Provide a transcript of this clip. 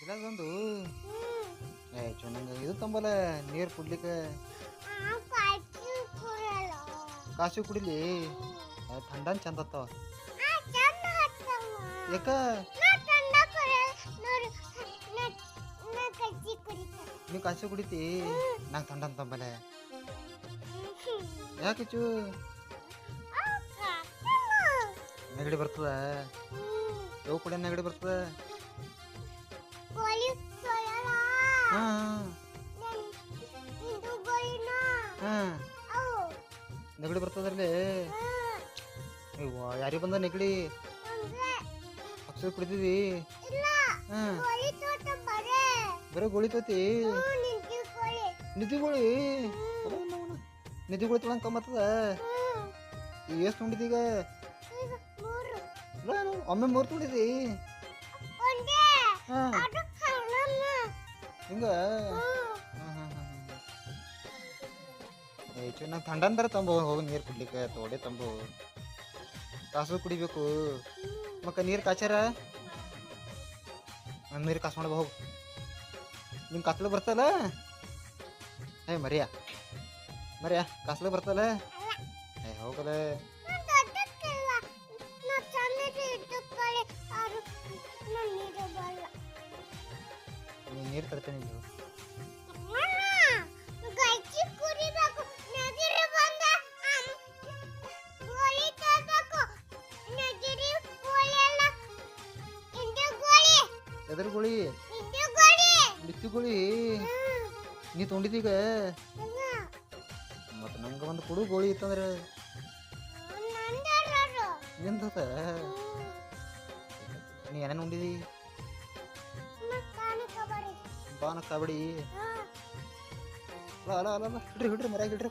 ಇಲ್ಲದೊಂದು ನಂಗೆ ಇದು ತಂಬಲ್ಲ ನೀರು ಕುಡ್ಲಿಕ್ಕೆ ಕಾಸು ಕುಡಿಲಿ ಥಂಡನ್ ಚಂದ ಅತ್ತಾವ ಯಾಕ ನೀವು ಕಾಸು ಕುಡಿತಿ ನಂಗೆ ಥಂಡನ್ ತಂಬಲೆ ಯಾಕೆ ಚೂ ನೆಗಡಿ ಬರ್ತದ ಯಾವ ಕುಡಿಯ ನೆಗಡಿ ಬರ್ತದ ನೆಗಡಿ ಬರ್ತದ್ರಲ್ಲಿ ಯಾರಿಗೆ ಬಂದ ನೆಗಡಿ ಅಕ್ಷರ ಕುಡಿದಿದಿ ಬರೀ ಗೋಳಿ ತೋತಿ ನಿಧಿಗೋಳಿ ನಿಧಿಗೋಳಿ ತೊಳಂಗೆ ಕಮ್ಮತ್ತದ ಈಗ ಎಷ್ಟು ತುಂಡಿದೀಗ ಒಮ್ಮೆ 3 ತುಂಡಿದಿ ಹಿಂಗ ನಂಗೆ ಥಂಡಂದ್ರೆ ತಂಬ ಹೋಗಿ ನೀರು ಕುಡ್ಲಿಕ್ಕೆ ತೋಡೆ ತಂಬು ಕಾಸು ಕುಡಿಬೇಕು ಮಕ್ಕ ನೀರು ಕಾಚಾರ ನೀರು ಕಾಸು ಮಾಡ್ಬ ಹೋಗು ನಿಂಗೆ ಕಾಸ್ಲು ಬರ್ತಲ್ಲ ಮರಿಯಾ ಕಾಸ್ಲು ಬರ್ತಲ್ಲ ಹೋಗಲ್ಲ ನೀರು ತರ್ತೇನೆ ನೀವು ಎದ್ರ ಗೋಳಿ ಬಿತ್ತಿ ಗೋಳಿ ನೀ ತೊಗೊಂಡಿದ್ದೀಗ ಮತ್ತೆ ನಂಗೆ ಒಂದು ಕುಡು ಗೋಳಿ ಇತ್ತಂದ್ರೆ ನಿಂದ ನೀ ಏನೇನು ಉಂಡಿದಿ ಬಾನ ಕಬಡ್ಡಿ ಅಲ್ಲ ಹಿಡ್ರಿ ಮರ್ಯಾಗ ಹಿಡ್ರಿ